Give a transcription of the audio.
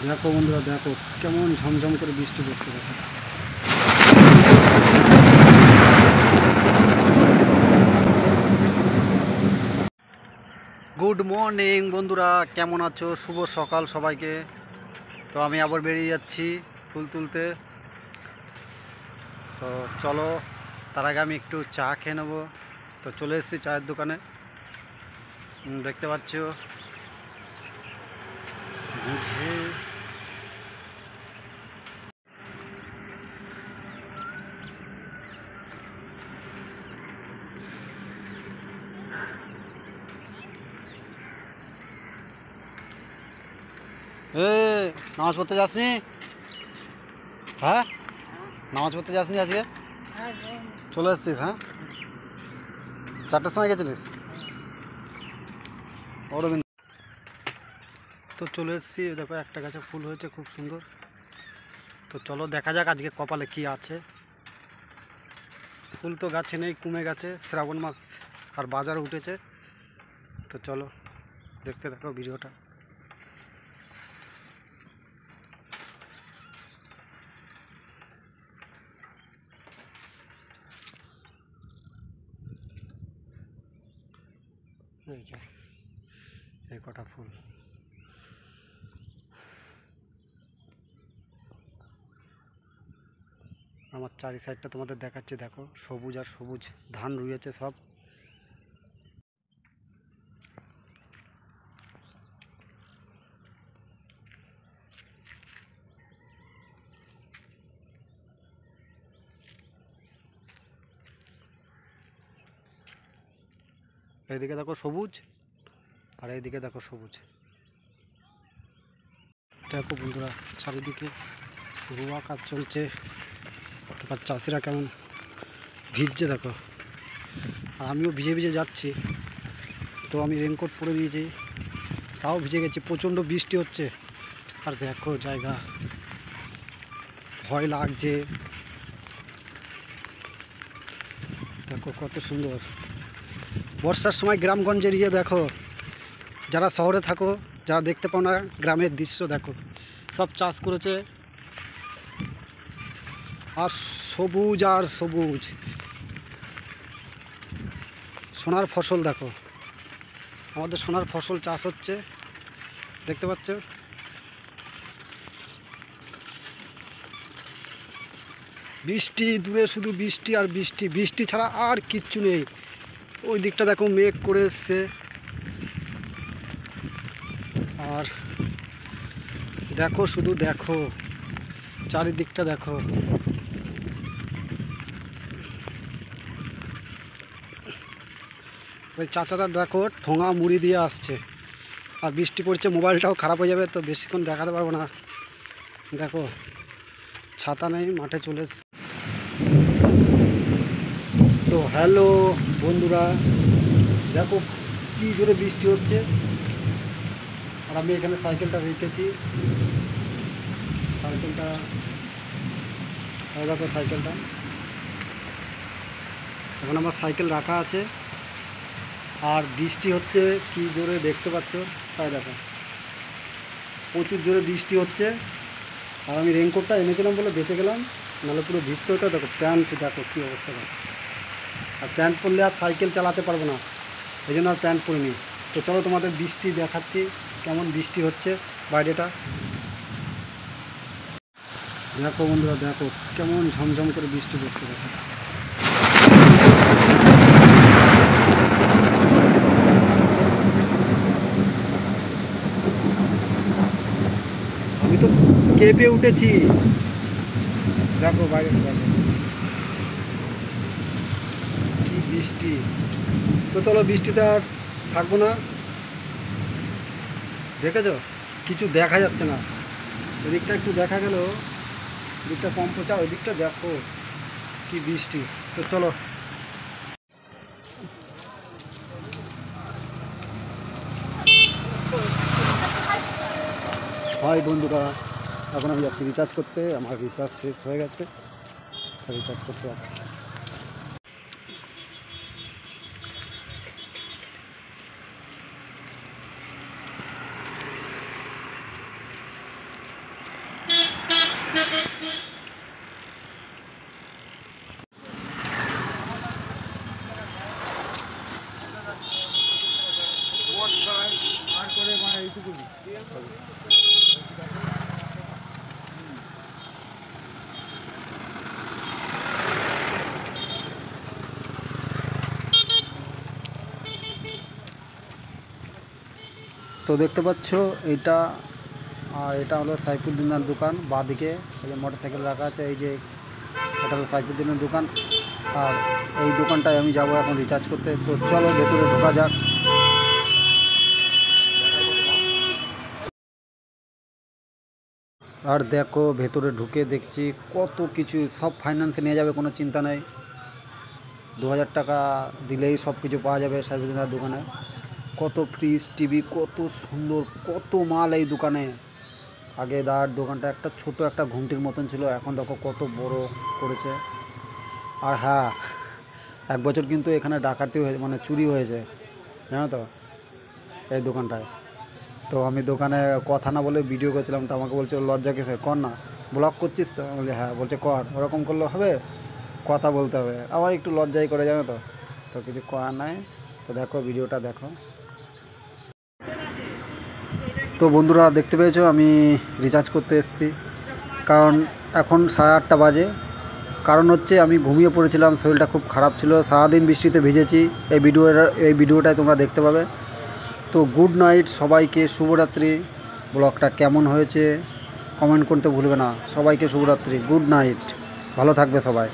দেখো বন্ধুরা, দেখো কেমন ঝমঝম করে বৃষ্টি পড়ছে। দেখো গুড মর্নিং বন্ধুরা, কেমন আছো? শুভ সকাল সবাইকে। তো আমি আবার বেরিয়ে যাচ্ছি ফুল তুলতে। তো চলো, তার আগে আমি একটু চা খেয়ে নেবো। তো চলে এসেছি চায়ের দোকানে, দেখতে পাচ্ছ বুঝে। নামাজ পড়তে যাসনি? হ্যাঁ, নামাজ পড়তে যাসনি আজকে? চলে এসছিস? হ্যাঁ, 4টার সময় গেছিলিস? অরবিন্দ। তো চলে এসেছি, দেখো একটা গাছে ফুল হয়েছে খুব সুন্দর। তো চলো দেখা যাক আজকে কপালে কি আছে। ফুল তো গাছে নেই, কমে গেছে, শ্রাবণ মাস আর বাজার উঠেছে। তো চলো দেখতে থাকো ভিডিওটা। এই কটা ফুল। আমার চারি সাইডটা তোমাদের দেখাচ্ছি, দেখো সবুজ আর সবুজ, ধান রুইয়েছে সব। এইদিকে দেখো সবুজ, আর এইদিকে দেখো সবুজ। দেখো বন্ধুরা, চারিদিকে রোয়া কাজ চলছে। অর্থাৎ চাষিরা কেমন ভিজছে দেখো, আর আমিও ভিজে ভিজে যাচ্ছি। তো আমি রেনকোট পরে নিয়েছি, তাও ভিজে গেছি, প্রচণ্ড বৃষ্টি হচ্ছে। আর দেখো জায়গা, ভয় লাগছে। দেখো কত সুন্দর বর্ষার সময় গ্রামগঞ্জের দেখো, যারা শহরে থাকো, যারা দেখতে পাও না গ্রামের দৃশ্য, দেখো সব চাষ করেছে আর সবুজ আর সবুজ, সোনার ফসল। দেখো আমাদের সোনার ফসল চাষ হচ্ছে, দেখতে পাচ্ছ। বৃষ্টি দূরে, শুধু বৃষ্টি আর বৃষ্টি, বৃষ্টি ছাড়া আর কিচ্ছু নেই। ওই দিকটা দেখো মেঘ করে এসছে, আর দেখো শুধু দেখো চারিদিকটা দেখো। ওই চাচাটা দেখো ঠোঙা মুড়ি দিয়ে আসছে, আর বৃষ্টি পড়ছে, মোবাইলটাও খারাপ হয়ে যাবে, তো বেশিক্ষণ দেখাতে পারবো না। দেখো ছাতা নেই, মাঠে চলে এসছে। তো হ্যালো বন্ধুরা, দেখো কী জোরে বৃষ্টি হচ্ছে, আর আমি এখানে সাইকেলটা রেখেছি। সাইকেলটা দেখো, সাইকেলটা এখন আমার সাইকেল রাখা আছে, আর বৃষ্টি হচ্ছে কি জোরে দেখতে পাচ্ছ। তাই দেখো প্রচুর জোরে বৃষ্টি হচ্ছে, আর আমি রেনকোটটা এনেছিলাম বলে বেঁচে গেলাম, নাহলে পুরো ভিজতে হতো। দেখো প্যান্ট, দেখো কী অবস্থা। আর প্যান্ট পরলে আর সাইকেল চালাতে পারবো না, এই জন্য আর প্যান্ট পরিনি। তো চলো তোমাদের বৃষ্টি দেখাচ্ছি, কেমন বৃষ্টি হচ্ছে বাইরেটা। দেখো বন্ধুরা, দেখো কেমন ঝমঝম করে বৃষ্টি পড়ছে। দেখো আমি তো কেঁপে উঠেছি, দেখো বাইরে দেখো কি বৃষ্টি। তো চলো বৃষ্টিতে আর থাকবো না। দেখেছো কিছু দেখা যাচ্ছে না, এদিকটা একটু দেখা গেল, এদিকটা কম পচা, ওই দিকটা দেখো কি বৃষ্টি। তো চলো, হাই বন্ধুরা, এখন আমি যাচ্ছি রিচার্জ করতে। আমার রিচার্জ শেষ হয়ে গেছে, রিচার্জ করতে যাচ্ছি। তো দেখতে পাচ্ছ এটা এটা হলো সাইফুদ্দিনের দোকান। বাঁদিকে এই যে মোটরসাইকেল রাখা আছে, এই যে এটা হলো সাইফুদ্দিনের দোকান। আর এই দোকানটায় আমি যাব এখন রিচার্জ করতে। তো চলো ভেতরে ঢোকা যাক। আর দেখো ভেতরে ঢুকে দেখছি কত কিছু, সব ফাইন্যান্সে নিয়ে যাবে, কোনো চিন্তা নেই। 2000 টাকা দিলেই সব কিছু পাওয়া যাবে সাইফুদ্দিনের দোকানে। কত ফ্রিজ, টিভি, কত সুন্দর, কত মাল এই দোকানে। আগে দোকানটা একটা ছোট একটা ঘুমটির মতন ছিল, এখন দেখো কত বড় করেছে। আর হ্যাঁ, 1 বছর কিন্তু এখানে ডাকাতি হয়েছে, মানে চুরি হয়েছে, জানো তো, এই দোকানটায়। তো আমি দোকানে কথা না বলে ভিডিও করেছিলাম, তো আমাকে বলছে লজ্জা কিসে, কর না, ব্লগ করছিস তো? বলি হ্যাঁ। বলছে কর, ওরকম করলে হবে, কথা বলতে হবে। আমার একটু লজ্জাই করে, জানো তো, তো কিছু করার নাই। তো দেখো ভিডিওটা দেখো। তো বন্ধুরা দেখতে পেয়েছো আমি রিচার্জ করতে এসেছি, কারণ এখন 8:30 বাজে। কারণ হচ্ছে আমি ঘুমিয়ে পড়েছিলাম, শরীরটা খুব খারাপ ছিল, সারাদিন বৃষ্টিতে ভিজেছি। এই ভিডিওটাই তোমরা দেখতে পাবে। তো গুড নাইট সবাইকে, শুভরাত্রি। ব্লগটা কেমন হয়েছে কমেন্ট করতে ভুলবে না। সবাইকে শুভরাত্রি, গুড নাইট, ভালো থাকবে সবাই।